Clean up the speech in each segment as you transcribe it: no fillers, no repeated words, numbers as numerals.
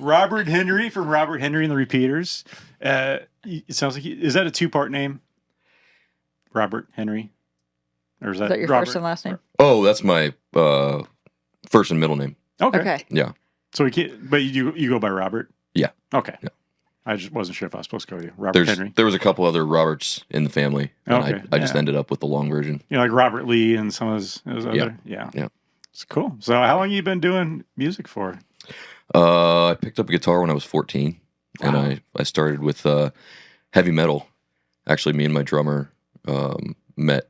Robert Henry from Robert Henry and the Repeaters. It sounds like is that a two-part name? Robert Henry, or is that your Robert? first and last name? Oh, that's my first and middle name. Okay. Yeah. So we can't, but you go by Robert. Yeah. Okay. Yeah. I just wasn't sure if I was supposed to go with you, Robert Henry. There was a couple other Roberts in the family, and I just ended up with the long version. Like Robert Lee and some of his other. Yeah. It's cool. So how long have you been doing music for? I picked up a guitar when I was 14, and I started with heavy metal. Actually, me and my drummer met.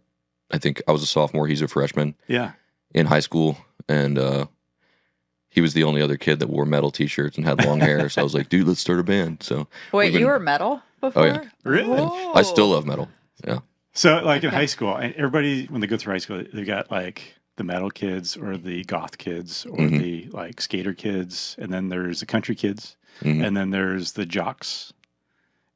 I think I was a sophomore; he's a freshman. Yeah. In high school, and he was the only other kid that wore metal T-shirts and had long hair. So I was like, "Dude, let's start a band." So wait, you were metal before? Oh yeah, really? I still love metal. Yeah. So like in high school, and everybody when they go through high school, they got like the metal kids or the goth kids or the like skater kids, and then there's the country kids, and then there's the jocks.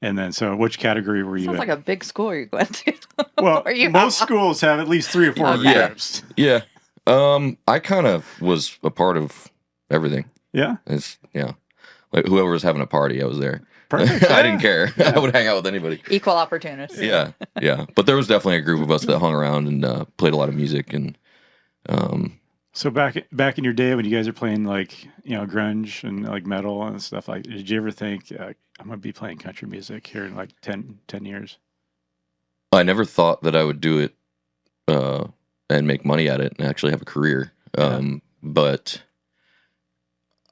And then, so which category were you in? Sounds like a big school you went to. Well, most schools have at least 3 or 4 groups. Yeah. I kind of was a part of everything. Yeah? Like whoever was having a party, I was there. Perfect. I didn't care. I would hang out with anybody. Equal opportunist. Yeah. But there was definitely a group of us that hung around and played a lot of music. And so back in your day when you guys are playing like, grunge and like metal and stuff like, did you ever think I'm going to be playing country music here in like 10 years? I never thought that I would do it and make money at it and actually have a career. But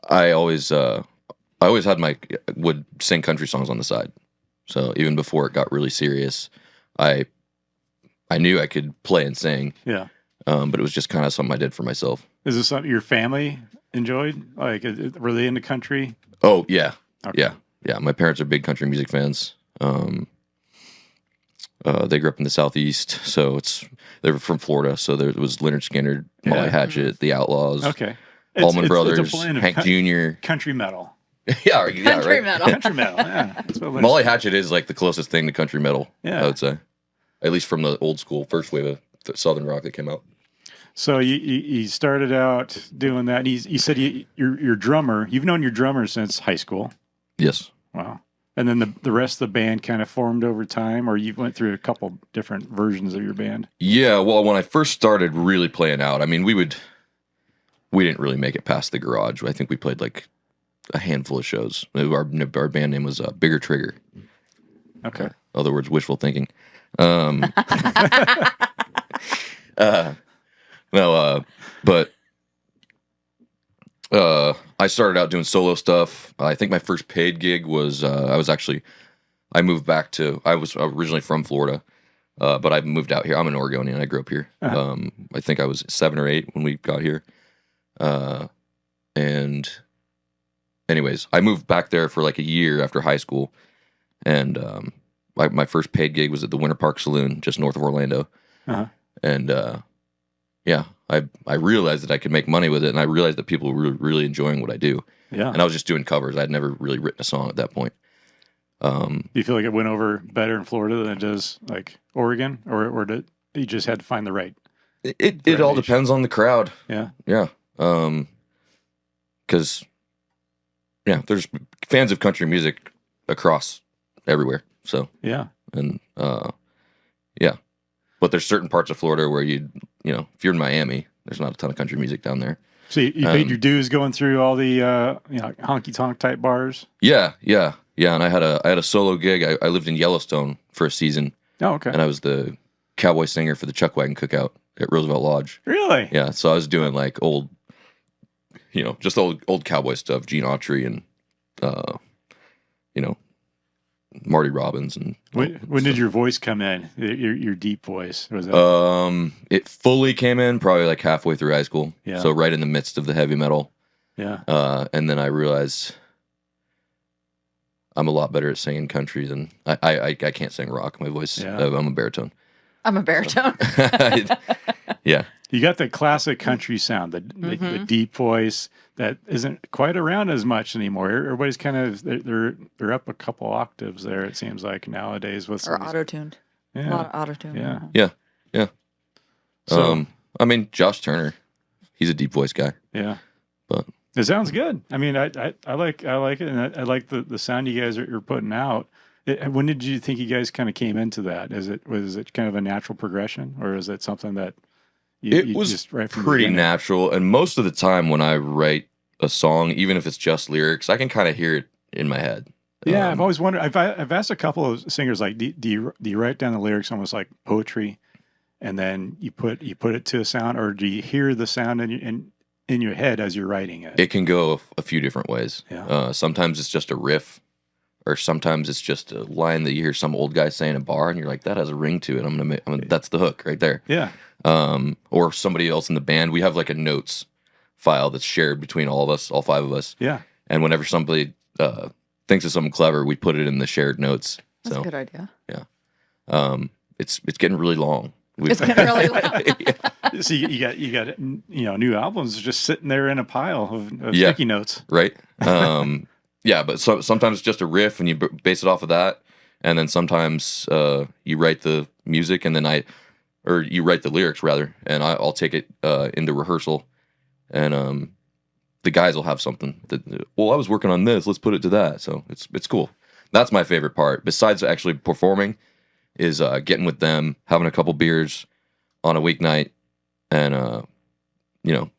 I always would sing country songs on the side. So even before it got really serious, I knew I could play and sing. Yeah. But it was just kind of something I did for myself. Is this something your family enjoyed? Like, were they into country? Oh, yeah. Okay. Yeah. My parents are big country music fans. They grew up in the Southeast, so they were from Florida. So there was Leonard Skinner, Molly Hatchet, The Outlaws, Allman Brothers, Hank Jr. Country metal. Country metal. Country metal, yeah. Molly Hatchet is like the closest thing to country metal, I would say. At least from the old school first wave of Southern rock that came out. So you started out doing that. And you said you're drummer. You've known your drummer since high school. Yes. Wow. And then the rest of the band kind of formed over time, or you went through a couple different versions of your band? Yeah, well, when I first started really playing out, I mean, we didn't really make it past the garage. I think we played like a handful of shows. Our band name was Bigger Trigger. Okay. In other words, wishful thinking. But I started out doing solo stuff. I think my first paid gig was I was originally from Florida, but I moved out here. I'm an Oregonian. I grew up here. I think I was 7 or 8 when we got here. And anyways, I moved back there for like a year after high school, and my first paid gig was at the Winter Park Saloon, just north of Orlando. And I realized that I could make money with it, and I realized that people were really enjoying what I do. Yeah. And I was just doing covers. I'd never really written a song at that point. Do you feel like it went over better in Florida than it does like Oregon, or did you just had to find the right? It all depends on the crowd. Yeah. Yeah. Because there's fans of country music across everywhere. So yeah. And but there's certain parts of Florida where if you're in Miami, there's not a ton of country music down there. So you paid your dues going through all the honky tonk type bars. Yeah. And I had a solo gig. I lived in Yellowstone for a season. Oh, okay. And I was the cowboy singer for the Chuck Wagon Cookout at Roosevelt Lodge. Really? Yeah. So I was doing like old, just old cowboy stuff, Gene Autry and Marty Robbins. And when did your voice come in? Your deep voice, was that? It fully came in probably like halfway through high school. Yeah. So right in the midst of the heavy metal. Yeah. And then I realized I'm a lot better at singing country than I can't sing rock. My voice, I'm a baritone. I'm a baritone. Yeah. You got the classic country sound, the deep voice that isn't quite around as much anymore. Everybody's kind of they're up a couple octaves there. It seems like nowadays with or auto-tuned. Yeah. A lot of auto-tune. Yeah. So I mean, Josh Turner, he's a deep voice guy. Yeah. But It sounds good. I mean, I like it, and I like the sound you guys are putting out. When did you think you guys kind of came into that? Was it kind of a natural progression, or is it something that It you was just right from the pretty beginning? natural, and most of the time when I write a song, even if it's just lyrics, I can kind of hear it in my head. Yeah, I've always wondered. I've asked a couple of singers like, do you write down the lyrics almost like poetry, and then you put it to a sound, or do you hear the sound in your head as you're writing it? It can go a few different ways. Yeah. Sometimes it's just a riff, or sometimes it's just a line that you hear some old guy say in a bar, and you're like, that has a ring to it. That's the hook right there. Yeah. Or somebody else in the band. We have like a notes file that's shared between all of us, all 5 of us. Yeah. And whenever somebody thinks of something clever, we put it in the shared notes. That's a good idea. Yeah. It's getting really long. It's getting really long. Yeah. So you got new albums just sitting there in a pile of sticky notes. Right. Yeah, but sometimes it's just a riff and you base it off of that, and then sometimes you write the music and then you write the lyrics rather, and I'll take it into rehearsal, and the guys will have something that, well, I was working on this, let's put it to that. So it's cool. That's my favorite part. Besides actually performing, is getting with them, having a couple beers on a weeknight, and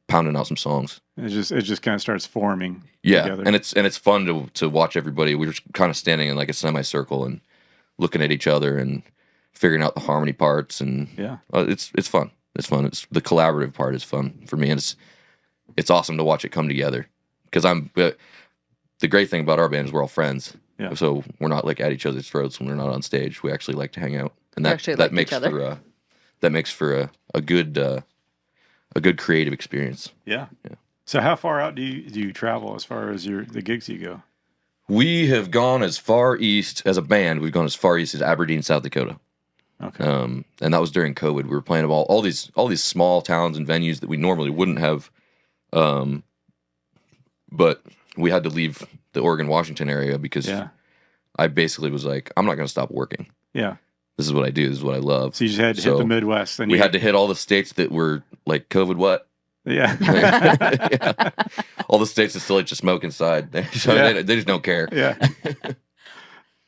pounding out some songs. It just kind of starts forming. Yeah, together. and it's fun to watch everybody. We're just kind of standing in like a semicircle and looking at each other and figuring out the harmony parts, and yeah, it's fun. It's fun. It's the collaborative part is fun for me, and it's awesome to watch it come together. Because the great thing about our band is we're all friends. Yeah. So we're not like at each other's throats when we're not on stage. We actually like to hang out, and that makes for a good creative experience. Yeah. So how far out do you travel as far as the gigs you go? We have gone as far east as a band. We've gone as far east as Aberdeen, South Dakota. Okay. And that was during COVID. We were playing all these small towns and venues that we normally wouldn't have. But we had to leave the Oregon-Washington area because I basically was like, I'm not going to stop working. Yeah. This is what I do. This is what I love. So you just had to hit the Midwest. We had to hit all the states that were like COVID what? Yeah. Yeah. All the states that still let you smoke inside. They just don't care. Yeah.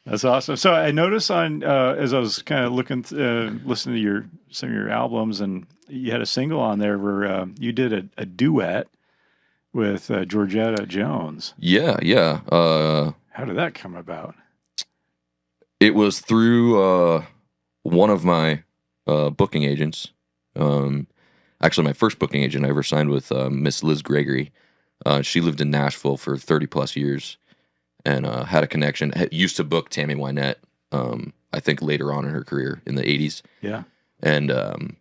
That's awesome. So I noticed as I was kind of listening to some of your albums, and you had a single on there where you did a duet with Georgetta Jones. Yeah. How did that come about? It was through one of my booking agents. Actually, my first booking agent I ever signed with Miss Liz Gregory. She lived in Nashville for 30 plus years and had a connection. Used to book Tammy Wynette, I think later on in her career in the 80s. Yeah. And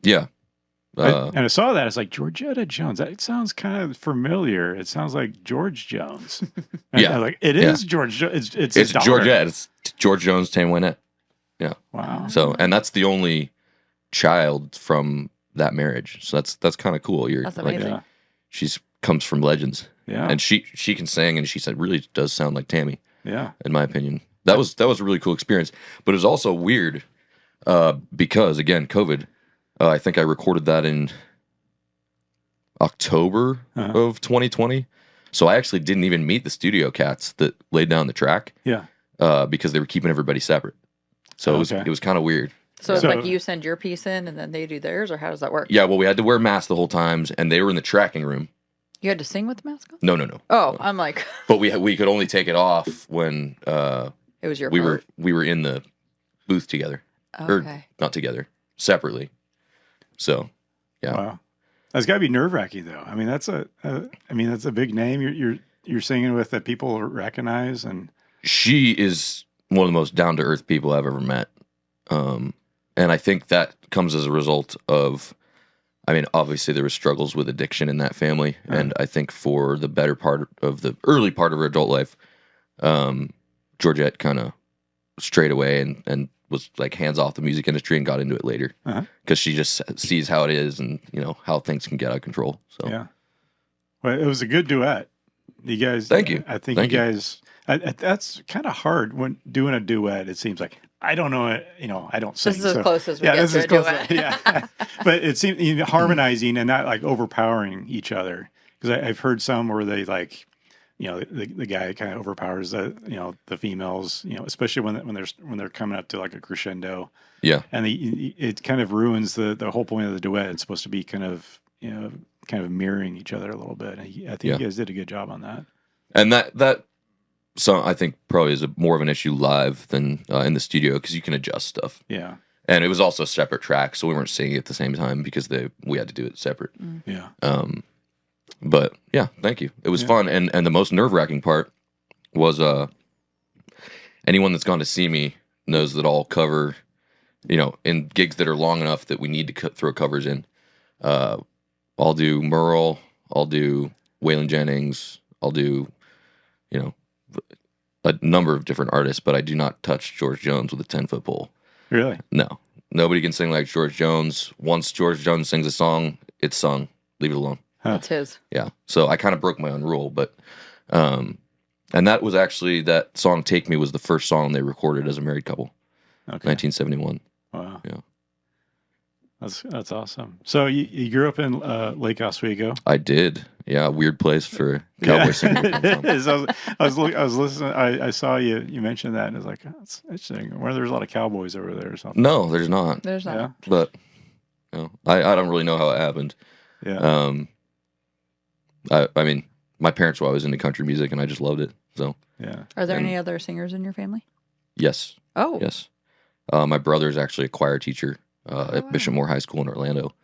yeah. And I saw that. It's like Georgetta Jones. That sounds kind of familiar. It sounds like George Jones. Yeah. It is George Jones. It's Georgette. It's George Jones, Tammy Wynette. Yeah. Wow. So, and that's the only child from that marriage. So that's kind of cool. That's amazing. Yeah. She's comes from legends. Yeah. And she can sing, and she said really does sound like Tammy. Yeah. In my opinion. That was a really cool experience. But it was also weird because again, COVID. I think I recorded that in October of 2020. So I actually didn't even meet the studio cats that laid down the track. Yeah. Because they were keeping everybody separate. So it was kind of weird. So it's like you send your piece in and then they do theirs, or how does that work? Yeah, well, we had to wear masks the whole time, and they were in the tracking room. You had to sing with the mask on? No. Oh, I'm like. But we could only take it off when it was your we were in the booth together. Okay. Or not together, separately. So, yeah. Wow. That's got to be nerve-wracking, though. I mean, that's a big name. You're singing with that people recognize, and she is one of the most down-to-earth people I've ever met. And I think that comes as a result of, I mean, obviously there was struggles with addiction in that family. And I think for the better part of the early part of her adult life, Georgette kind of strayed away and was like hands off the music industry and got into it later. Because she just sees how it is and, how things can get out of control. So yeah. Well, it was a good duet. You guys. Thank you. I think you guys. That's kind of hard when doing a duet. It seems like I don't know it. I don't sing. This is as close as we get to a duet. Yeah, but it seems harmonizing and not like overpowering each other because I've heard some where they like, the guy kind of overpowers the females, especially when they're coming up to like a crescendo. Yeah. And it kind of ruins the whole point of the duet. It's supposed to be kind of mirroring each other a little bit. And I think you guys did a good job on that. And that song, I think, probably is more of an issue live than in the studio because you can adjust stuff. Yeah. And it was also a separate track, so we weren't singing at the same time because we had to do it separate. Yeah. But yeah, thank you. It was fun, and the most nerve-wracking part was anyone that's gone to see me knows that I'll cover, in gigs that are long enough that we need to throw covers in. I'll do Merle, I'll do Waylon Jennings, I'll do, a number of different artists, but I do not touch George Jones with a 10-foot pole. Really? No. Nobody can sing like George Jones. Once George Jones sings a song, it's sung. Leave it alone. That's his. Yeah. So I kind of broke my own rule, but and that was actually that song "Take Me" was the first song they recorded as a married couple. Okay. 1971. Wow. Yeah. That's awesome. So you grew up in Lake Oswego? I did. Yeah, weird place for a cowboy singer. It is. I was listening. I saw you mentioned that, and I was like, oh, that's interesting. Where there's a lot of cowboys over there or something. No, there's not. There's not. Yeah. But I don't really know how it happened. Yeah. I mean, my parents were always into country music, and I just loved it. So yeah. Are there any other singers in your family? yes. Oh. Yes. My brother's actually a choir teacher at Bishop Moore High School in Orlando,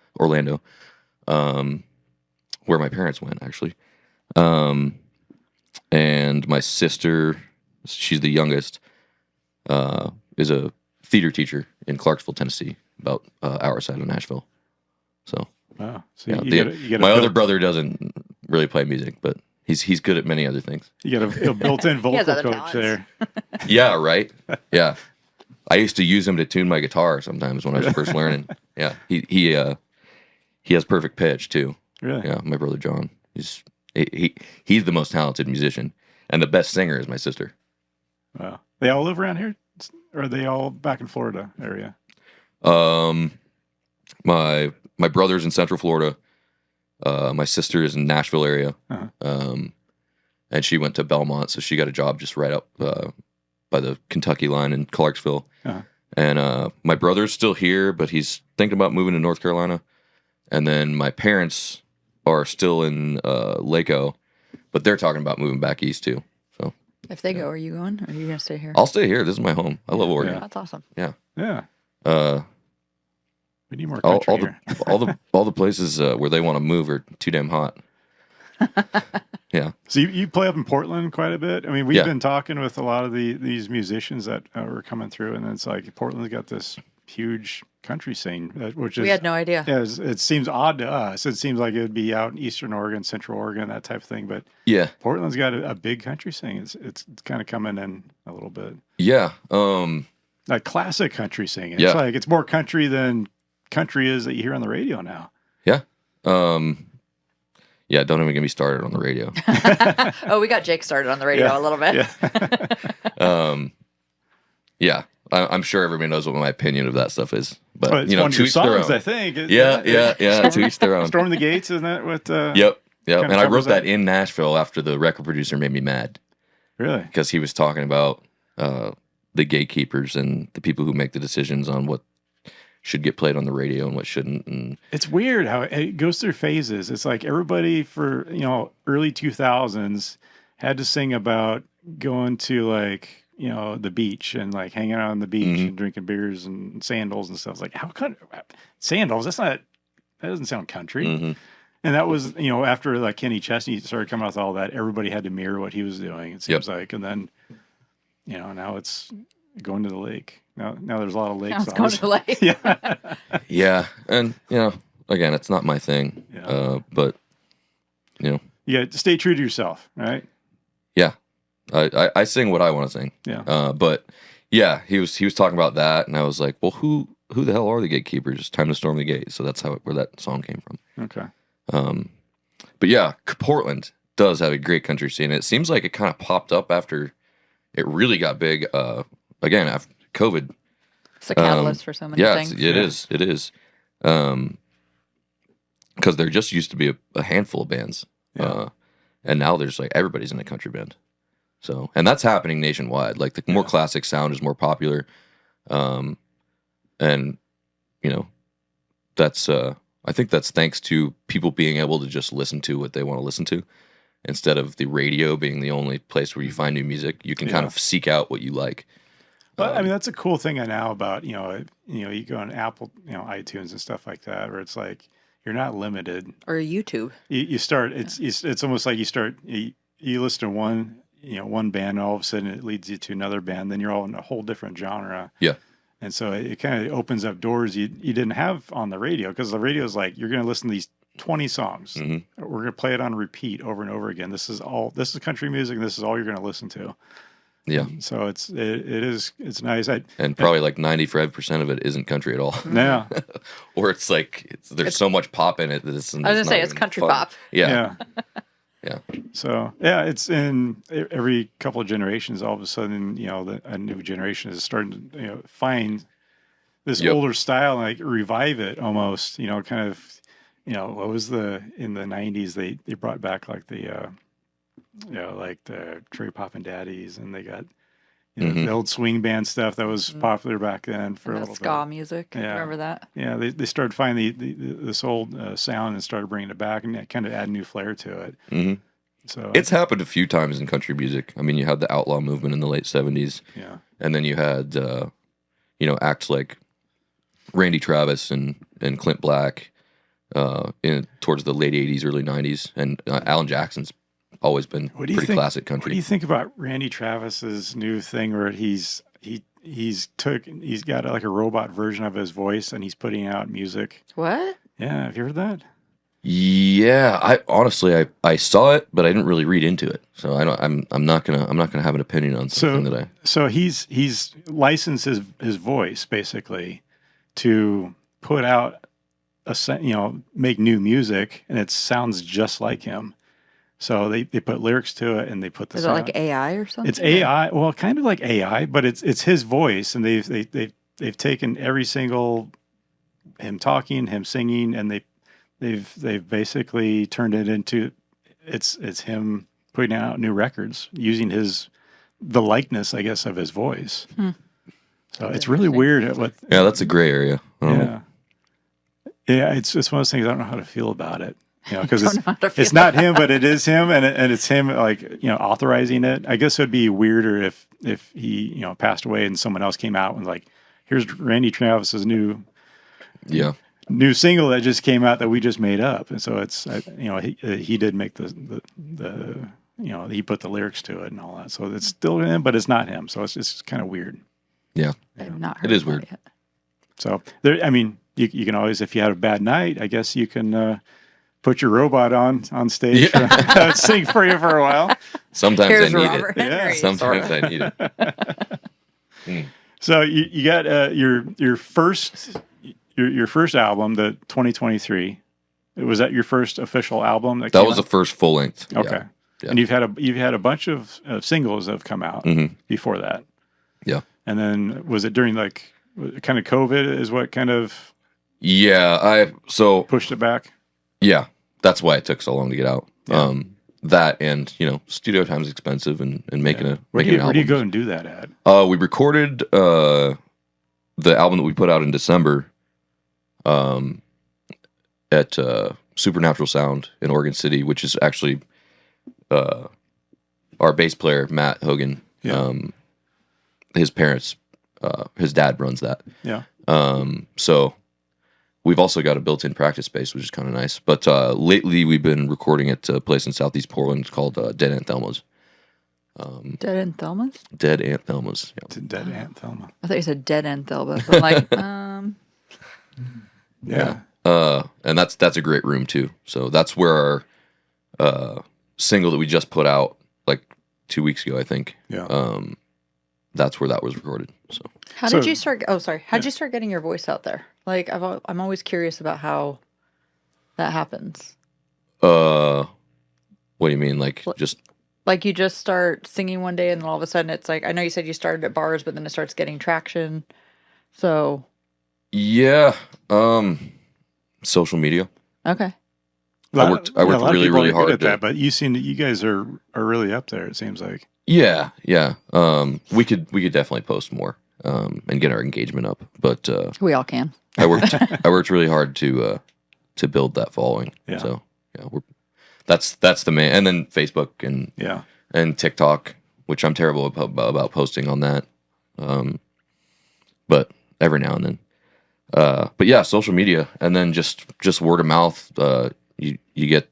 where my parents went, actually. And my sister, she's the youngest, is a theater teacher in Clarksville, Tennessee, about an hour outside of Nashville. So, Wow. So yeah, you get my other brother doesn't really play music, but he's good at many other things. You got a built-in vocal other coach there. Yeah, right? Yeah. I used to use him to tune my guitar sometimes when I was first learning. Yeah, he has perfect pitch too. Really? Yeah, my brother John. He's the most talented musician, and the best singer is my sister. Wow. They all live around here, or are they all back in Florida area? My brother's in Central Florida. My sister is in Nashville area. Uh-huh. And she went to Belmont, so she got a job just right up by the Kentucky line in Clarksville. Uh-huh. And my brother's still here, but he's thinking about moving to North Carolina. And then my parents are still in Laco, but they're talking about moving back east too. So If they go, are you going? Or are you going to stay here? I'll stay here. This is my home. I love Oregon. Yeah. That's awesome. Yeah. Yeah. We need more country here. all the places where they want to move are too damn hot. Yeah. So you play up in Portland quite a bit. I mean, we've been talking with a lot of these musicians that were coming through, and it's like Portland's got this huge country scene, which is We had no idea. Yeah, it seems odd to us. It seems like it would be out in Eastern Oregon, Central Oregon, that type of thing. But Yeah. Portland's got a big country scene. It's kind of coming in a little bit. Yeah. Like classic country singing. Yeah. It's like it's more country than country is that you hear on the radio now. Yeah. Yeah, don't even get me started on the radio. Oh, we got Jake started on the radio a little bit. Yeah. Yeah. I'm sure everybody knows what my opinion of that stuff is. But, Well, it's one of to your each their songs, own. I think. Yeah. To each their own. Storm the Gates, isn't that what? Yep. kinda And I wrote covers that that? in Nashville after the record producer made me mad Really? because he was talking about the gatekeepers and the people who make the decisions on what should get played on the radio and what shouldn't. And It's weird how it goes through phases. It's like everybody for, early 2000s had to sing about going to like, the beach and like hanging out on the beach and drinking beers and sandals and stuff. It's like, how come sandals? That doesn't sound country. Mhm. And that was, after like Kenny Chesney started coming out with all that, everybody had to mirror what he was doing, it seems like. And then, now it's going to the lake. Now there's a lot of lakes. Now it's going to the lake. Yeah. yeah. And, again, it's not my thing. Yeah. But, You got to stay true to yourself, right? yeah. I sing what I want to sing. Yeah. But yeah, he was talking about that, and I was like, well, who the hell are the gatekeepers? It's time to storm the gate. So that's where that song came from. Okay. But yeah, Portland does have a great country scene. It seems like it kind of popped up after it really got big. Again, after COVID. It's a catalyst for so many things. It is. It is. Because there just used to be a handful of bands Yeah. And now there's like everybody's in a country band. So, and that's happening nationwide. Like the more classic sound is more popular. And you know, that's I think that's thanks to people being able to just listen to what they want to listen to instead of the radio being the only place where you find new music. You can kind of seek out what you like. Well, I mean, that's a cool thing now about, you go on Apple, iTunes and stuff like that, where it's like, you're not limited. Or YouTube. You start, it's almost like you listen to one band, and all of a sudden it leads you to another band, then you're all in a whole different genre. Yeah. And so it kind of opens up doors you didn't have on the radio, because the radio is like, you're going to listen to these 20 songs. Mm-hmm. We're going to play it on repeat over and over again. This is country music, and this is all you're going to listen to. Yeah. So it's nice. And probably like 95% of it isn't country at all. Yeah. Or it's like there's so much pop in it that it's. I was gonna say it's country fun. pop. Yeah. Yeah. So it's in every couple of generations. All of a sudden, a new generation is starting to find this older style and like revive it almost. Kind of. What was in the 90s they brought back like the. Like the Trey Pop and Daddies, and they got the old swing band stuff that was popular back then for a little ska bit. music. Yeah. Remember that? Yeah, they started finding this old sound and started bringing it back and kind of add new flair to it. Mm-hmm. So it's happened a few times in country music. I mean, you had the outlaw movement in the late 70s. Yeah. And then you had, acts like Randy Travis and Clint Black towards the late 80s, early 90s. And Alan Jackson's always been pretty classic country. What do you think about Randy Travis's new thing where he's got like a robot version of his voice and he's putting out music? What? Yeah, have you heard that? Yeah, I honestly I saw it, but I didn't really read into it. So I'm not gonna have an opinion on something So he's licensed his voice basically to put out make new music, and it sounds just like him. So they put lyrics to it, and they put the Is it like AI or something? It's AI, well, kind of like AI, but it's his voice, and they've taken every single him talking, him singing, and they've basically turned it into it's him putting out new records using the likeness, I guess, of his voice. So it's really weird at what. Yeah, that's a gray area. Yeah, it's one of those things I don't know how to feel about it. Because it's not him, but it is him, and it's him like authorizing it. I guess it would be weirder if he passed away and someone else came out and like, here's Randy Travis's new single that just came out that we just made up, and so it's he did make the he put the lyrics to it and all that, so it's still him, but it's not him, so it's just kind of weird. Yeah, I've not heard it is that weird. Yet. So there, I mean, you can always, if you had a bad night, I guess you can. Put your robot on stage, sing for you for a while. Sometimes Here's I need Robert it. Henry. Yeah, sometimes I need it. So you got your first album, the 2023. Was that your first official album? That was the first full length. Okay, yeah. And you've had a bunch of singles that have come out before that. Yeah, and then was it during like kind of COVID? Is what kind of pushed it back? Yeah. That's why it took so long to get out. Yeah. That and studio time is expensive, and making an album. Where do you go and do that at? We recorded the album that we put out in December, at Supernatural Sound in Oregon City, which is actually our bass player Matt Hogan. Yeah. His parents, his dad runs that. Yeah. So. We've also got a built-in practice space, which is kind of nice. But lately, we've been recording at a place in Southeast Portland called Dead Aunt Thelma's. Dead Aunt Thelma's? Dead Aunt Thelma's. Yep. It's Dead Aunt Thelma. I thought you said Dead Aunt Thelma. So I'm like, Yeah. And that's a great room, too. So that's where our single that we just put out, like 2 weeks ago, I think. Yeah. That's where that was recorded. So. How did you start? Oh, sorry. How did you start getting your voice out there? Like, I'm always curious about how that happens. What do you mean? Like you just start singing one day, and then all of a sudden it's like, I know you said you started at bars, but then it starts getting traction. So. Yeah. Social media. Okay. I worked a lot of really, people really are good hard at that, but you guys are really up there. It seems like. Yeah. We could definitely post more and get our engagement up, but We all can. I worked really hard to build that following. Yeah. So that's the main, and then Facebook and TikTok, which I'm terrible about posting on that. But every now and then. But yeah, social media, and then just word of mouth. You get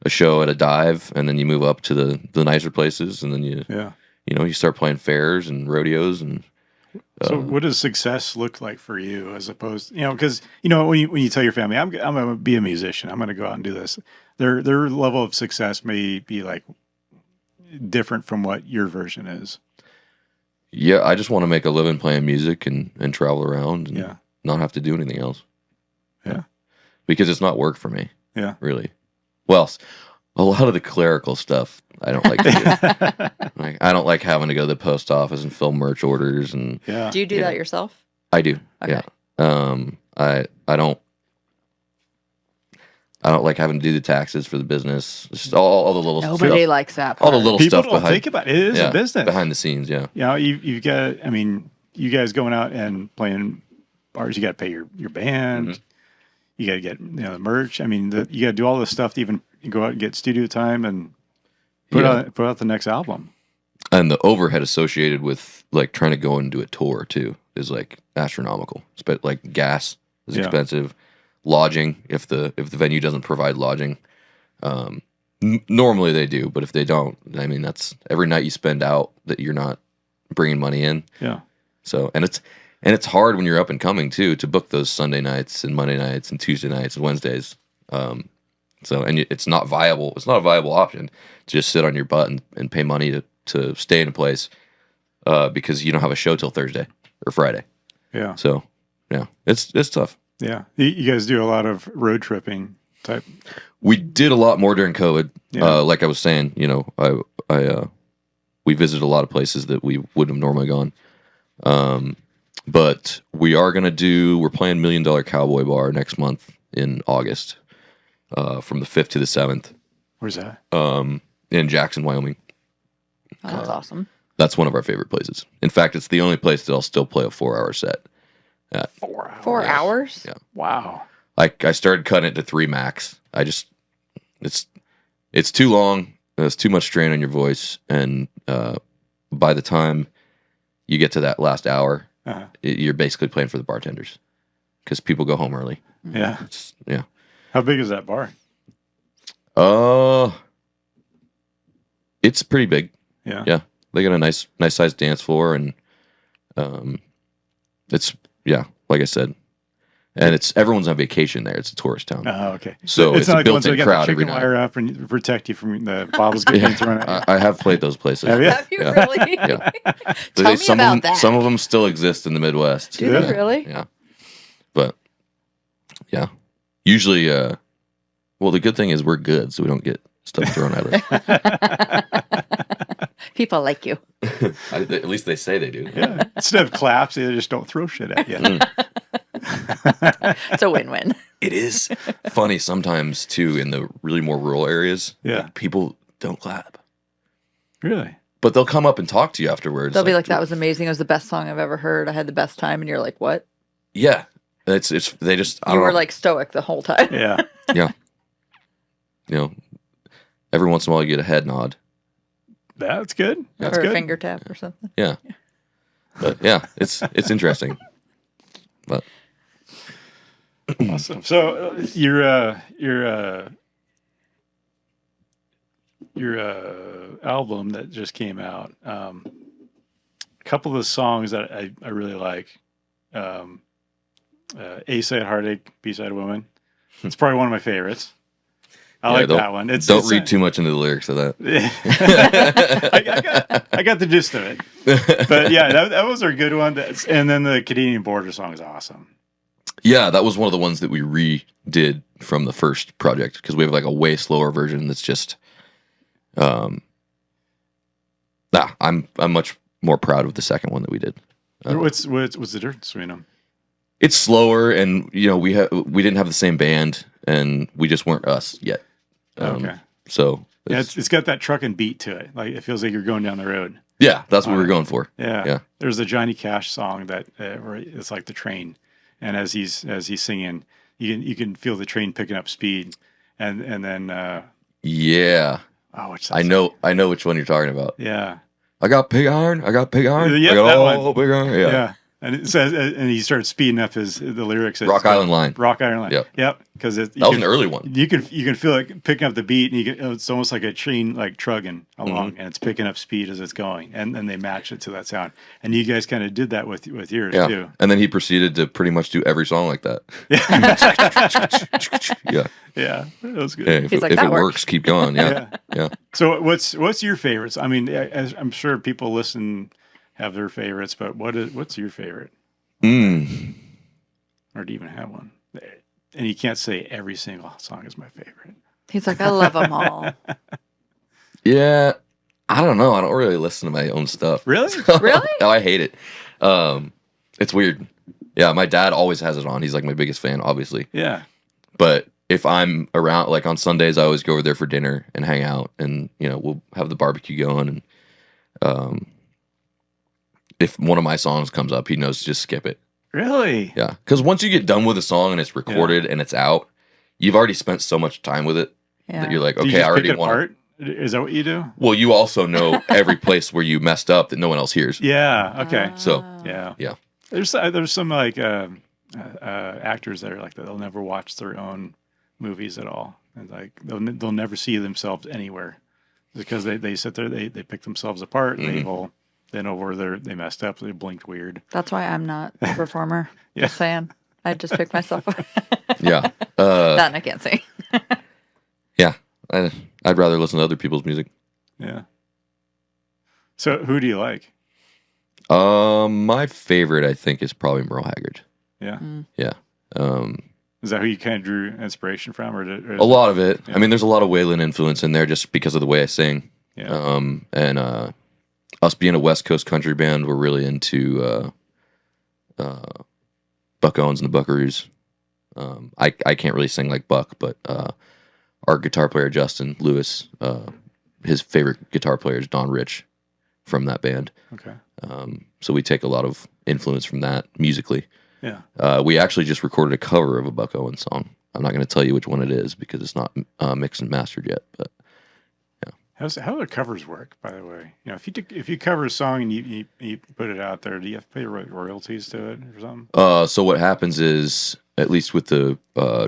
a show at a dive, and then you move up to the nicer places, and then you start playing fairs and rodeos. And so what does success look like for you, as opposed, because when you tell your family, I'm going to be a musician, I'm going to go out and do this, their level of success may be like different from what your version is. Yeah, I just want to make a living playing music and travel around and not have to do anything else. Yeah. Because it's not work for me. Yeah. Really. Well, a lot of the clerical stuff I don't like to do. Like, I don't like having to go to the post office and fill merch orders and Do you do that yourself? I do. Okay. Yeah. I don't like having to do the taxes for the business. Just all the little Nobody likes that part. all the little People stuff don't behind. think about it. It is a business behind the scenes. Yeah. You've got, you guys going out and playing bars, you got to pay your band. Mm-hmm. You got to get the merch. You got to do all this stuff to even go out and get studio time and put out the next album. And the overhead associated with like trying to go and do a tour too is like astronomical. Like gas is expensive, lodging if the venue doesn't provide lodging. Normally they do, but if they don't, that's every night you spend out that you're not bringing money in. Yeah. So and it's hard when you're up and coming too to book those Sunday nights and Monday nights and Tuesday nights and Wednesdays. It's not viable. It's not a viable option to just sit on your butt and pay money to stay in a place because you don't have a show till Thursday or Friday. Yeah. So yeah, it's tough. Yeah. You guys do a lot of road tripping type. We did a lot more during COVID. Yeah. Like I was saying, we visited a lot of places that we wouldn't have normally gone. But we're playing $1 Million Cowboy Bar next month in August, from the 5th to the 7th. Where's that? In Jackson, Wyoming. Oh, that's awesome. That's one of our favorite places. In fact, it's the only place that I'll still play a 4-hour set at. 4 hours. 4 hours? Yeah. Wow. I started cutting it to 3 max. It's too long. It's too much strain on your voice, and by the time you get to that last hour, you're basically playing for the bartenders because people go home early. Yeah. Yeah. How big is that bar? It's pretty big. Yeah. Yeah. They got a nice sized dance floor, and it's like I said, and everyone's on vacation there. It's a tourist town. Oh, okay. So it's not a like the ones that built-in got crowd the every chicken night. wire up and protect you from the bottles getting thrown at you. I have played those places. Have you? Have you Yeah. really? Yeah. Tell me some about of them, that. Some of them still exist in the Midwest. Do they really? Yeah. But yeah, usually, well, the good thing is we're good, so we don't get stuff thrown at us. People like you. At least they say they do. Yeah. Instead of claps, they just don't throw shit at you. It's a win-win. It is funny sometimes too in the really more rural areas. Yeah. Like, people don't clap, Really? but they'll come up and talk to you afterwards. They'll be like, "That was amazing. It was the best song I've ever heard. I had the best time." And you're like, "What?" Yeah, it's they just I You don't were know. like stoic the whole time. Yeah. Yeah, every once in a while you get a head nod. That's good. That's or good. a finger tap or something. Yeah, but yeah, it's interesting. But Awesome. So your album that just came out, a couple of the songs that I really like, A-side Heartache, B-side Woman. It's probably one of my favorites. I like that one. Don't read too much into the lyrics of that. I got the gist of it. But yeah, that was a good one. And then the Canadian Border song is awesome. Yeah, that was one of the ones that we redid from the first project because we have like a way slower version that's just. I'm much more proud of the second one that we did. What's the difference between them? It's slower, and we didn't have the same band, and we just weren't us yet. Okay. So Yeah, it's got that trucking beat to it. Like it feels like you're going down the road. yeah, that's what we were going for. Yeah. Yeah. There's a Johnny Cash song that where it's like the train, and as he's singing, you can feel the train picking up speed, and then Yeah. oh, what's that I song? know which one you're talking about. Yeah. I got pig iron. Yeah, I got that pig iron. Yeah. Yeah. And it says, and he starts speeding up the lyrics. Rock Island Line. Rock Island Line. Yep. Because That was an early one. You can feel it picking up the beat, and it's almost like a train like trugging along, Mm-hmm. and it's picking up speed as it's going, and they match it to that sound. And you guys kind of did that with yours Yeah. too. And then he proceeded to pretty much do every song like that. Yeah. Yeah, it was good. Hey, if He's like, if "That it works." works, keep going. Yeah. Yeah. So what's your favorites? I mean, I'm sure people listen have their favorites, but what's your favorite? Or do you even have one? And you can't say every single song is my favorite. He's like, I love them all. Yeah. I don't know. I don't really listen to my own stuff. Really? Really? Oh, I hate it. It's weird. Yeah, my dad always has it on. He's like my biggest fan, obviously. Yeah. But if I'm around, like on Sundays, I always go over there for dinner and hang out, and we'll have the barbecue going. And if one of my songs comes up, he knows to just skip it. Really? Yeah, because once you get done with a song and it's recorded and it's out, you've already spent so much time with it that you're like, Do you okay, just I already pick it want. apart? Is that what you do? Well, you also know every place where you messed up that no one else hears. Yeah. Okay. So Yeah. yeah. There's some like actors that are like that. They'll never watch their own movies at all, and like they'll never see themselves anywhere because they sit there, they pick themselves apart, and they know where they messed up, they blinked weird. That's why I'm not a performer. Yeah. Just saying. I just pick myself up. Yeah. That I can't say. Yeah. I'd rather listen to other people's music. Yeah. So who do you like? My favorite, I think, is probably Merle Haggard. Yeah. Yeah. Is that who you kind of drew inspiration from, or A lot of it. Yeah. I mean, there's a lot of Waylon influence in there just because of the way I sing. Yeah. And us being a West Coast country band, we're really into Buck Owens and the Buckaroos. I can't really sing like Buck, but our guitar player Justin Lewis, his favorite guitar player is Don Rich from that band. Okay. So we take a lot of influence from that musically. Yeah. We actually just recorded a cover of a Buck Owens song. I'm not going to tell you which one it is because it's not mixed and mastered yet. But How do covers work, by the way? If you cover a song and you put it out there, do you have to pay royalties to it or something? so what happens is, at least with the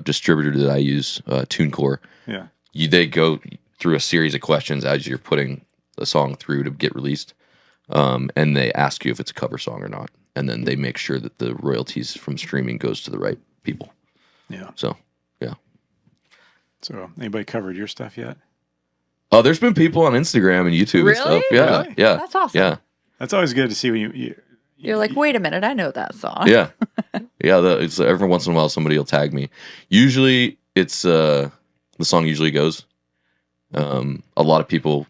distributor that I use, TuneCore, Yeah. they go through a series of questions as you're putting the song through to get released, and they ask you if it's a cover song or not, and then they make sure that the royalties from streaming goes to the right people. Yeah. So, yeah. So anybody covered your stuff yet? Oh, there's been people on Instagram and YouTube and stuff. Really? Yeah, Really? yeah, That's awesome. yeah, That's always good to see when You're like, wait a minute, I know that song. yeah, yeah. It's every once in a while somebody will tag me. Usually, it's the song usually goes. A lot of people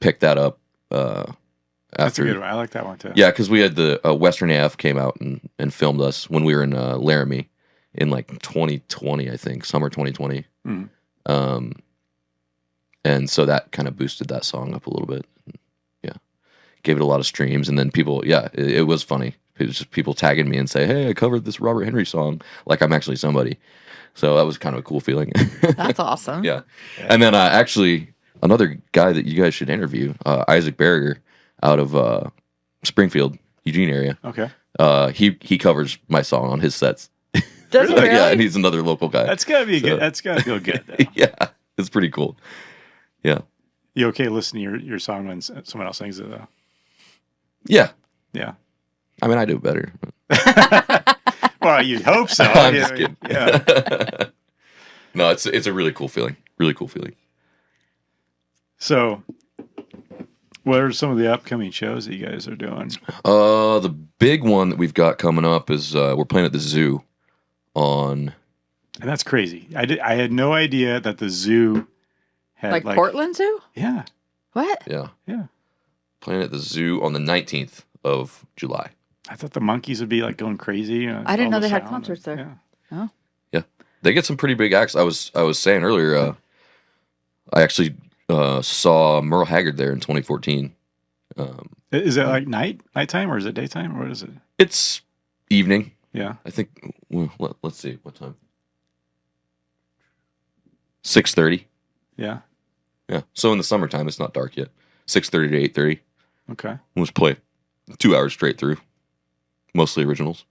pick that up That's a after. good one. I like that one too. Yeah, because we had the Western AF came out and filmed us when we were in Laramie in like 2020, I think, summer 2020. Mhm. And so that kind of boosted that song up a little bit. Yeah, gave it a lot of streams, and then people, it was funny. It was just people tagging me and say, "Hey, I covered this Robert Henry song," like I'm actually somebody. So that was kind of a cool feeling. That's awesome. Yeah. And then actually another guy that you guys should interview, Isaac Berriger, out of Springfield, Eugene area. Okay. He covers my song on his sets. Does it really? Yeah, and he's another local guy. That's gotta be good. That's gotta feel good. Though. Yeah, it's pretty cool. Yeah. You okay listening to your song when someone else sings it though? Yeah. Yeah. I mean, I do better. Well, you'd hope so. I'm just kidding. Yeah. No, it's a really cool feeling. Really cool feeling. So, what are some of the upcoming shows that you guys are doing? The big one that we've got coming up is we're playing at the zoo on. And that's crazy. I had no idea that the zoo had Like Portland Zoo? Yeah. What? Yeah. Yeah. Playing at the zoo on the 19th of July. I thought the monkeys would be like going crazy. I didn't all know the they had sound. concerts there. Yeah. Oh. they get some pretty big acts. I was saying earlier, I actually saw Merle Haggard there in 2014. Is it like nighttime, or is it daytime, or what is it? It's evening. Yeah. I think. Well, let's see what time. 6:30. Yeah. Yeah. So in the summertime, it's not dark yet. 6:30 to 8:30. Okay. We'll just play 2 hours straight through. Mostly originals.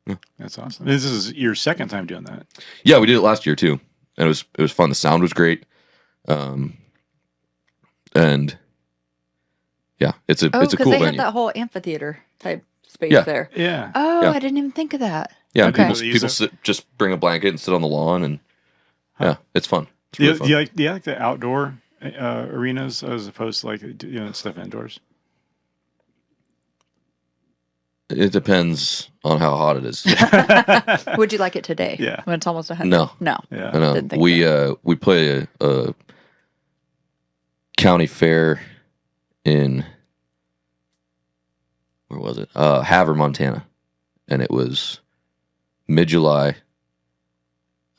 Yeah. That's awesome. This is your second time doing that. Yeah, we did it last year too, and it was fun. The sound was great, and yeah, it's a cool they venue. had that whole amphitheater type space Yeah. there. Yeah. Oh, Yeah. I didn't even think of that. Yeah, Okay. people just bring a blanket and sit on the lawn, and yeah, it's fun. It's Do really you, fun. do you like the outdoor arenas as opposed to like stuff indoors? It depends on how hot it is. Would you like it today? Yeah. When it's almost 100? No. No. Yeah. I know. Didn't think We play a county fair in where was it? Havre, Montana, and it was mid-July.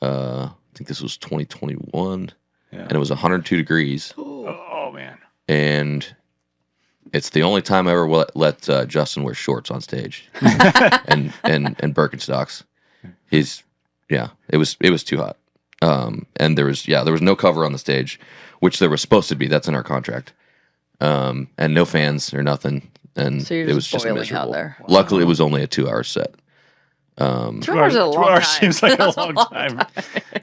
I think this was 2021, Yeah. and it was 102 degrees. Oh man. And it's the only time I ever let Justin wear shorts on stage and Birkenstocks. It was too hot. And there was no cover on the stage, which there was supposed to be. That's in our contract. And no fans or nothing. And So you're it was just just boiling out miserable. there. Luckily, it was only a 2-hour set. 2 hours is a long 2 hours time. seems like a That's long time.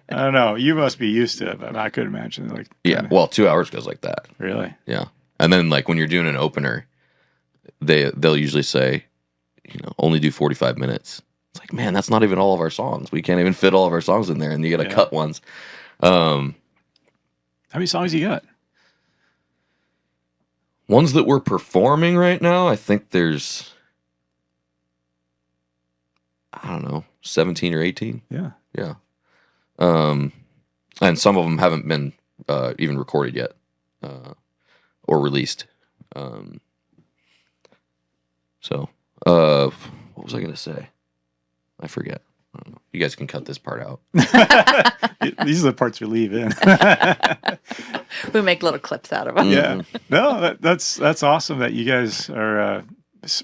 I don't know. You must be used to it, but I could imagine like. Yeah, kinda- well, 2 hours goes like that. Really. Yeah. And then like when you're doing an opener, they'll usually say, only do 45 minutes. It's like, man, that's not even all of our songs. We can't even fit all of our songs in there, and you got to cut ones. How many songs you got? Ones that we're performing right now, I think there's, I don't know, 17 or 18. Yeah. Yeah. And some of them haven't been even recorded yet or released. So, what was I going to say? I forget. I don't know. You guys can cut this part out. These are the parts we leave in. We make little clips out of them. Yeah. No, that's awesome that you guys are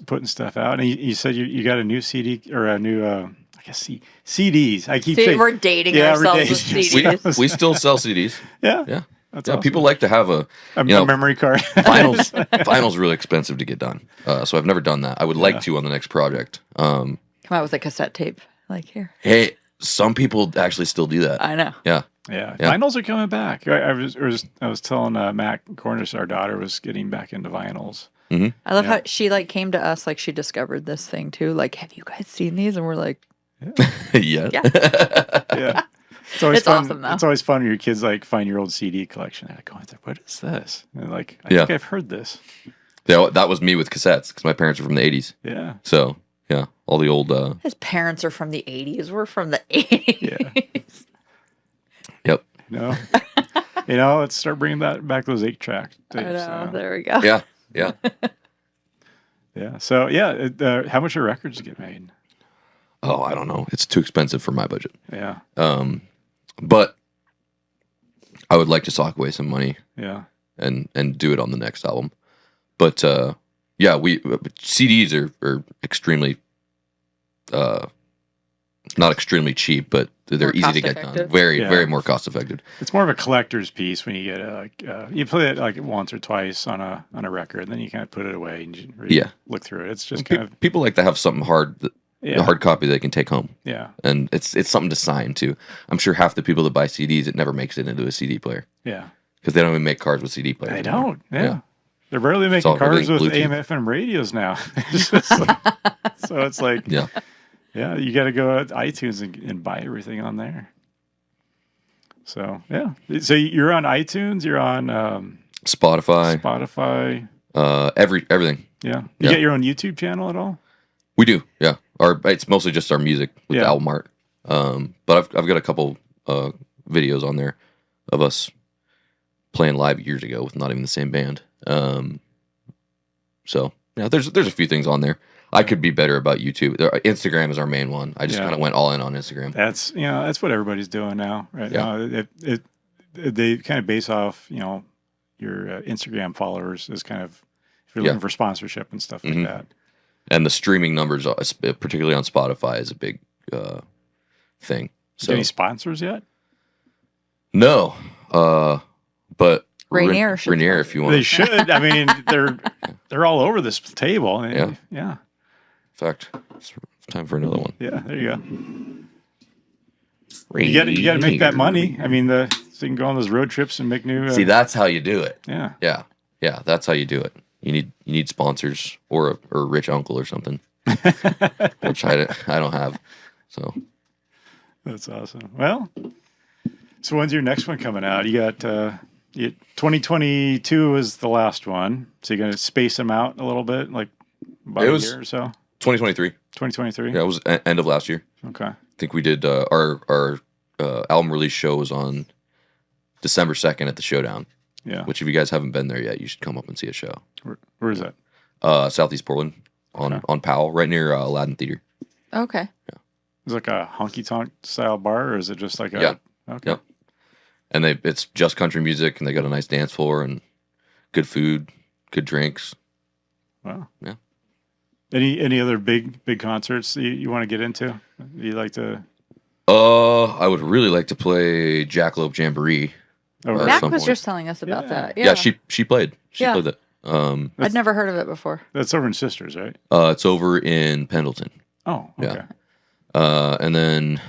putting stuff out. And you said you got a new CD or a new, I guess, CDs. I keep See, saying. we're dating Yeah, we're ourselves dating with CDs. We still sell CDs. Yeah. Yeah. That's Yeah, awesome. people like to have a memory card. vinyl's really expensive to get done. So I've never done that. I would like to on the next project. Come out with a cassette tape. Like, here. Hey, some people actually still do that. I know. Yeah. Yeah, Yeah. vinyls are coming back. I was telling Matt Cornish, our daughter, was getting back into vinyls. I love Yeah. how she like came to us like she discovered this thing too. Like, have you guys seen these? And we're like, Yeah. Yeah, it's always It's fun. awesome, though. It's always fun when your kids like find your old CD collection. They're like, going through, what is this? And they're like, I Yeah. think I've heard this. That was me with cassettes because my parents are from the 80s. Yeah, So, yeah, all the old. his parents are from the 80s. We're from the 80s. Yeah. Yep. Let's start bringing that back. Those 8-track I tapes. know. There we go. Yeah. Yeah. Yeah. So yeah, how much do records get made? Oh, I don't know. It's too expensive for my budget. Yeah. But I would like to sock away some money Yeah. and do it on the next album. But yeah, CDs are extremely not extremely cheap, but they're More easy to get done. cost-effective. Very Yeah. very more cost effective. It's more of a collector's piece when you get you play it like once or twice on a record, and then you kind of put it away and you really Yeah. look through it. It's just kind of People like to have something a hard copy they can take home. yeah, And it's something to sign too. I'm sure half the people that buy CDs, it never makes it into a CD player yeah. because they don't even make cars with CD players. They anymore. don't. Yeah. They're barely making all cars with everything's AM Bluetooth. FM radios now. It's just like- so it's like Yeah. yeah, you got to go out to iTunes and buy everything on there. So yeah, so you're on iTunes, you're on Spotify, Spotify. everything. Yeah, you Yeah. get your own YouTube channel at all? We do, yeah. It's mostly just our music with Yeah. the album art. But I've got a couple videos on there of us playing live years ago with not even the same band. So yeah, there's a few things on there. I could be better about YouTube. Instagram is our main one. I just kind of went all in on Instagram. That's that's what everybody's doing now, right? Yeah. They kind of base off your Instagram followers as kind of if you're looking for sponsorship and stuff like that. And the streaming numbers, particularly on Spotify, is a big thing. So any sponsors yet? No, but Rainier, if you want. They should. I mean, they're all over this table. Yeah. Yeah. In fact, it's time for another one. Yeah. There you go. You got to make that money. I mean, so you can go on those road trips and make new. See, that's how you do it. Yeah. Yeah. Yeah. That's how you do it. You need sponsors or a rich uncle or something, which I don't have. So that's awesome. Well, so when's your next one coming out? You got 2022 was the last one, so you're gonna space them out a little bit, like about a year or so. 2023. 2023. Yeah, it was end of last year. Okay. I think we did our album release show was on December 2nd at the Showdown. Yeah. Which, if you guys haven't been there yet, you should come up and see a show. Where is that? Southeast Portland on Powell, right near Aladdin Theater. Okay. Yeah. Is it like a honky tonk style bar, or is it just like a? Yeah. Okay. Yep. And it's just country music, and they got a nice dance floor and good food, good drinks. Wow. Yeah. Any other big concerts you want to get into? You like to? I would really like to play Jackalope Jamboree. Mac was just telling us about that. Yeah, she played. She Yeah. played that. I'd never heard of it before. That's over in Sisters, right? It's over in Pendleton. Oh, okay. Yeah. And then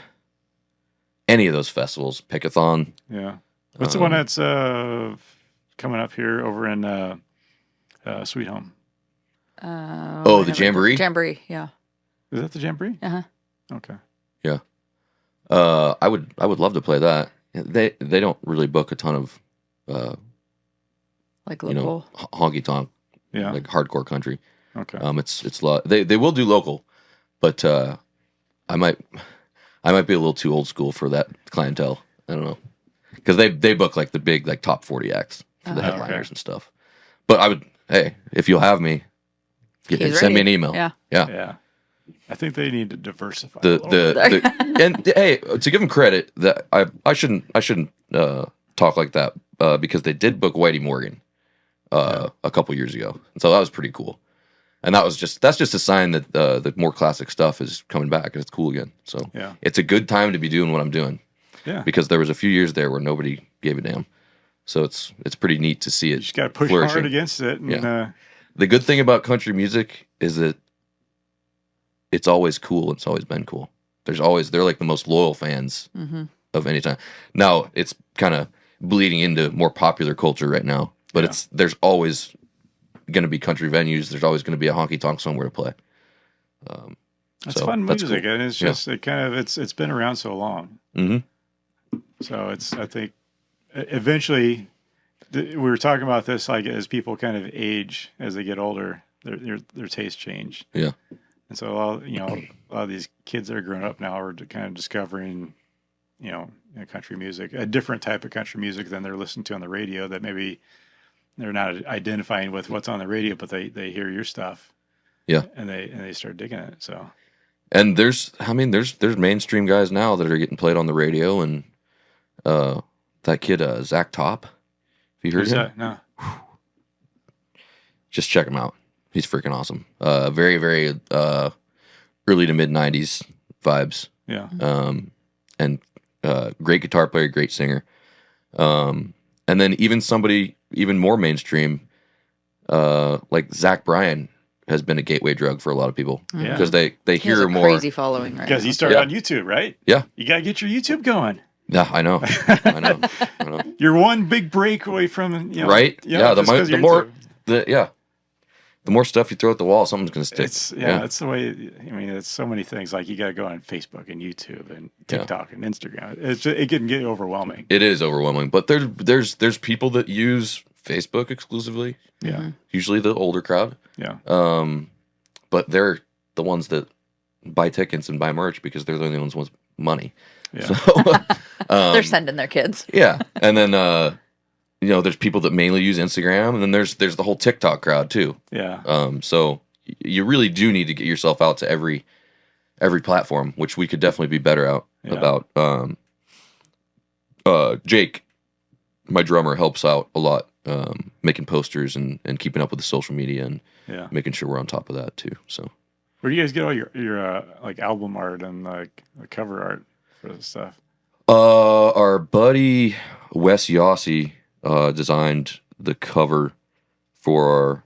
any of those festivals, Pickathon. Yeah. What's the one that's coming up here over in Sweet Home? The Jamboree? Jamboree, yeah. Is that the Jamboree? Uh-huh. Okay. Yeah. I would love to play that. They don't really book a ton of like local honky tonk, like hardcore country. Okay. It's they will do local, but I might be a little too old school for that clientele. I don't know, because they book like the big like top 40 acts for the headliners and stuff. But I would, hey, if you'll have me, send me an email. Yeah. I think they need to diversify. And hey, to give them credit, that I shouldn't talk like that because they did book Whitey Morgan a couple years ago, and so that was pretty cool. And that's just a sign that the more classic stuff is coming back and it's cool again. So it's a good time to be doing what I'm doing. Yeah, because there was a few years there where nobody gave a damn. So it's pretty neat to see it. You just got to push hard against it. And, the good thing about country music is that it's always cool. It's always been cool. They're like the most loyal fans of any time. Now it's kind of bleeding into more popular culture right now, but there's always going to be country venues. There's always going to be a honky tonk somewhere to play. That's fun music, cool. And it's just it's been around so long. Mm-hmm. So I think eventually we were talking about this, like as people kind of age as they get older, their tastes change. Yeah. And so a lot of these kids that are growing up now are kind of discovering, country music, a different type of country music than they're listening to on the radio, that maybe they're not identifying with what's on the radio, but they hear your stuff. Yeah. And they start digging it. So. And there's mainstream guys now that are getting played on the radio, and that kid Zach Top. Have you heard him? No. Just check him out. He's freaking awesome. Very, very early to mid 90s vibes. Yeah. And great guitar player, great singer. And then somebody even more mainstream, like Zach Bryan, has been a gateway drug for a lot of people. Yeah. Because they hear more. Crazy following right Because he started on YouTube, right? Yeah. You got to get your YouTube going. Yeah, I know. I know. You're one big break away from, right? Yeah, the more stuff you throw at the wall, something's going to stick. That's the way. It's so many things. Like you got to go on Facebook and YouTube and TikTok and Instagram. It can get overwhelming. It is overwhelming, but there's people that use Facebook exclusively. Yeah, usually the older crowd. Yeah, but they're the ones that buy tickets and buy merch because they're the only ones with money. Yeah, so, they're sending their kids. Yeah, and then there's people that mainly use Instagram, and then there's the whole TikTok crowd too. Yeah. So you really do need to get yourself out to every platform, which we could definitely be better about. Jake, my drummer, helps out a lot, making posters and keeping up with the social media and making sure we're on top of that too. So, where do you guys get all your like album art and like the cover art for this stuff? Our buddy Wes Yossi designed the cover for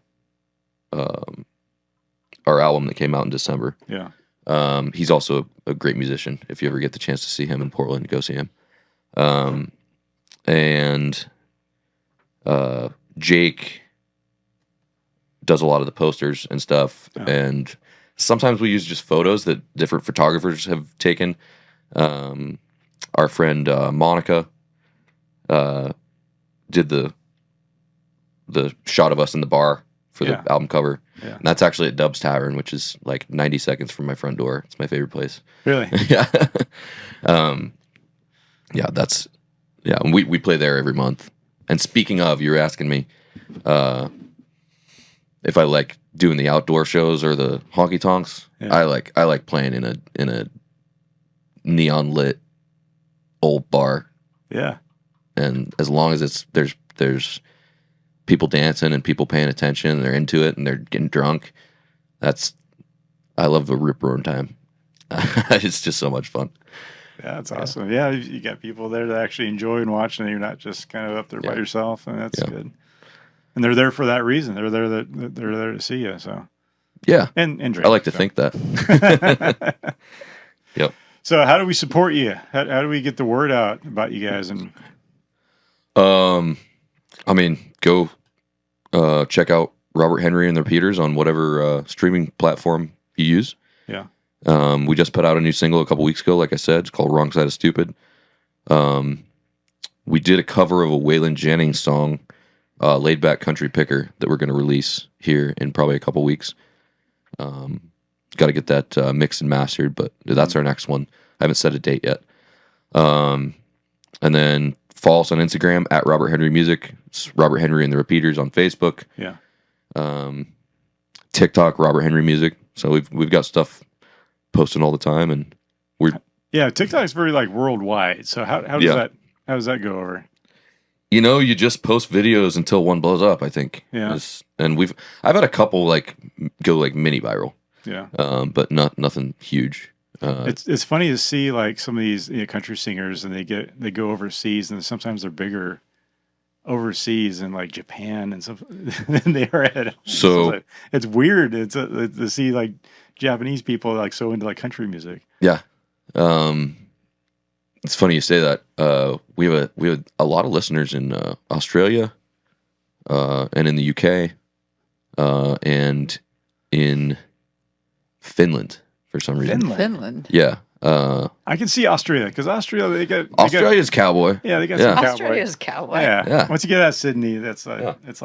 our album that came out in December. Yeah. He's also a great musician. If you ever get the chance to see him in Portland, go see him. And Jake does a lot of the posters and stuff. Oh. And sometimes we use just photos that different photographers have taken. Our friend Monica did the shot of us in the bar for the album cover. Yeah. And that's actually at Dub's Tavern, which is like 90 seconds from my front door. It's my favorite place. Really? Yeah. We play there every month. And speaking of, you were asking me if I like doing the outdoor shows or the honky tonks. Yeah. I like playing in a neon lit old bar. Yeah. And as long as there's people dancing and people paying attention and they're into it and they're getting drunk, I love the rip roaring time. It's just so much fun. Yeah, that's awesome. Yeah, you got people there that actually enjoy and watching, and you're not just kind of up there by yourself, and that's good. And they're there for that reason. They're there to see you. So yeah, and drink. I like to think that. Yep. So how do we support you? How do we get the word out about you guys? And I mean, go check out Robert Henry and the Repeaters on whatever streaming platform you use. Yeah. We just put out a new single a couple weeks ago, like I said. It's called Wrong Side of Stupid. We did a cover of a Waylon Jennings song, Laid Back Country Picker, that we're going to release here in probably a couple weeks. Got to get that mixed and mastered, but that's our next one. I haven't set a date yet. And then follow us on Instagram at Robert Henry Music. It's Robert Henry and the Repeaters on Facebook. Yeah. TikTok, Robert Henry Music. So we've got stuff posting all the time, and TikTok's very like worldwide. So how does that go over? You just post videos until one blows up, I think. Yeah. And I've had a couple like go like mini viral. Yeah. But nothing huge. It's funny to see like some of these country singers, and they go overseas, and sometimes they're bigger overseas in like Japan and stuff than they are at home. So it's weird. It's to see like Japanese people like so into like country music. Yeah. It's funny you say that. We have a lot of listeners in Australia, and in the UK, and in Finland for some reason. Finland. Yeah. I can see Australia because Australia's cowboy. Yeah, they got some cowboy. Australia's cowboy. Yeah. Once you get out of Sydney, it's like it's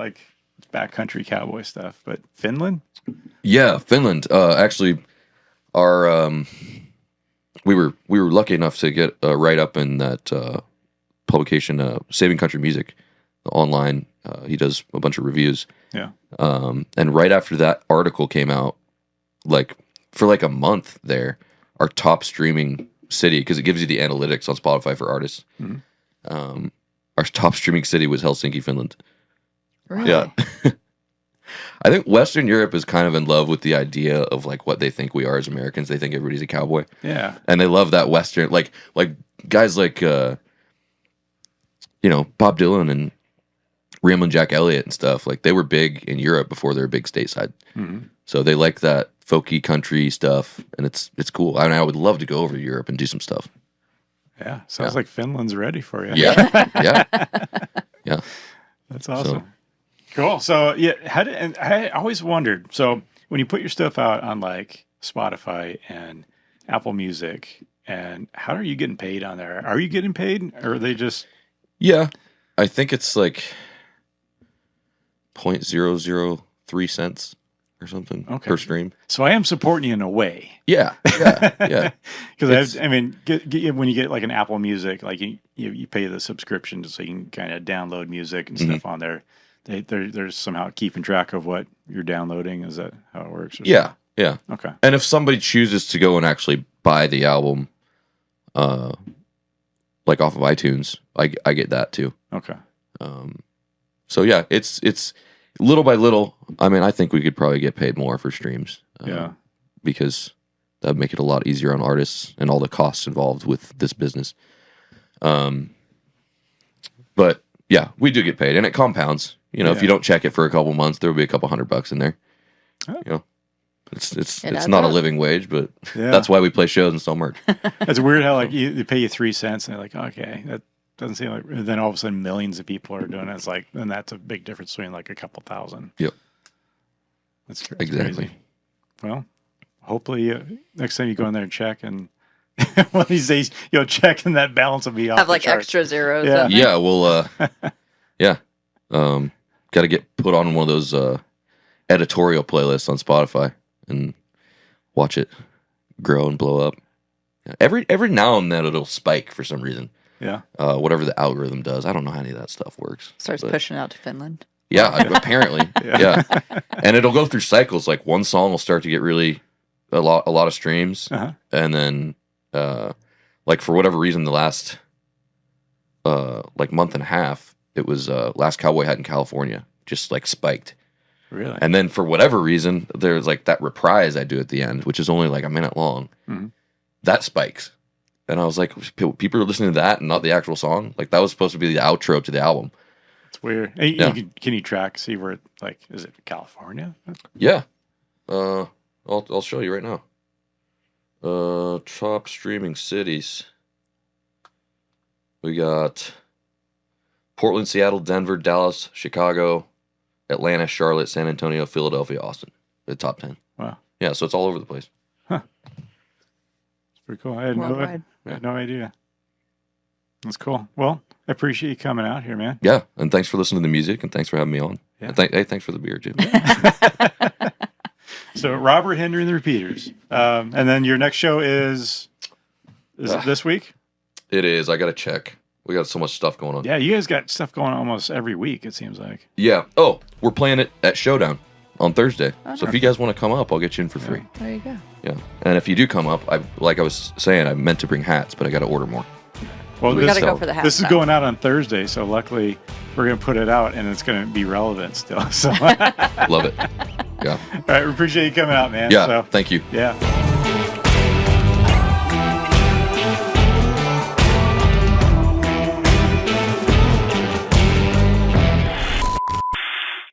backcountry cowboy stuff. But Finland? Yeah, Finland. Actually, our we were lucky enough to get a write up in that publication, Saving Country Music, online. He does a bunch of reviews. Yeah. And right after that article came out, like for like a month there, our top streaming city, because it gives you the analytics on Spotify for artists. Mm-hmm. Our top streaming city was Helsinki, Finland. Really? Yeah. I think Western Europe is kind of in love with the idea of like what they think we are as Americans. They think everybody's a cowboy. Yeah. And they love that Western, like guys like, Bob Dylan and Ramblin' Jack Elliott and stuff. Like they were big in Europe before they were big stateside. Mm-hmm. So they like that folky country stuff, and it's cool. I would love to go over to Europe and do some stuff. Yeah, sounds like Finland's ready for you. Yeah, yeah. That's awesome. Cool. So and I always wondered. So when you put your stuff out on like Spotify and Apple Music, and how are you getting paid on there? Are you getting paid, or are they just? Yeah, I think it's like 0.003 cents. or something Okay. per stream. So I am supporting you in a way. Yeah. Because I mean, when you get like an Apple Music, like you pay the subscription so you can kind of download music and stuff on there. They're somehow keeping track of what you're downloading. Is that how it works? Yeah. Yeah. Okay. And if somebody chooses to go and actually buy the album, like off of iTunes, I get that too. Okay. So yeah, it's little by little. I mean, I think we could probably get paid more for streams. Because that'd make it a lot easier on artists and all the costs involved with this business. But yeah, we do get paid, and it compounds. You know, if you don't check it for a couple months, there will be a couple $100 in there. Oh. You know, it's not a living wage, but that's why we play shows and sell merch. It's weird how like they pay you 3 cents, and they're like, okay, that doesn't seem like. And then all of a sudden, millions of people are doing it. It's like, and that's a big difference between like a couple thousand. Yep, that's exactly. Crazy. Well, hopefully next time you go in there and check, and one of these days you'll check, and that balance will be off. Have like charts. extra zeros. Yeah, we'll. Got to get put on one of those editorial playlists on Spotify and watch it grow and blow up. Every now and then it'll spike for some reason. Yeah. Whatever the algorithm does, I don't know how any of that stuff works. Starts pushing out to Finland. Yeah, apparently. Yeah. And it'll go through cycles. Like one song will start to get really a lot of streams, and then like for whatever reason, the last like month and a half, it was Last Cowboy Hat in California just like spiked. Really? And then for whatever reason, there's like that reprise I do at the end, which is only like a minute long. That spikes. And I was like, people are listening to that and not the actual song. Like that was supposed to be the outro to the album. It's weird. Can you see where it, like, is it California? Yeah. I'll show you right now. Top streaming cities. We got Portland, Seattle, Denver, Dallas, Chicago, Atlanta, Charlotte, San Antonio, Philadelphia, Austin. The top 10. Wow. Yeah, so it's all over the place. Huh. It's pretty cool. I had no idea. That's cool. Well, I appreciate you coming out here, man. Yeah, and thanks for listening to the music, and thanks for having me on. Yeah. And thanks for the beer, too. So, Robert Henry and the Repeaters. And then your next show is it this week? It is. I got to check. We got so much stuff going on. Yeah, you guys got stuff going on almost every week, it seems like. Yeah. Oh, we're playing it at Showdown on Thursday. So if you guys want to come up, I'll get you in for free. There you go. Yeah. And if you do come up, like I was saying, I meant to bring hats, but I got to order more. Well, we got to go for the hats. This is going out on Thursday, so luckily we're going to put it out, and it's going to be relevant still. So Love it. Yeah. All right, we appreciate you coming out, man. Yeah. Thank you. Yeah.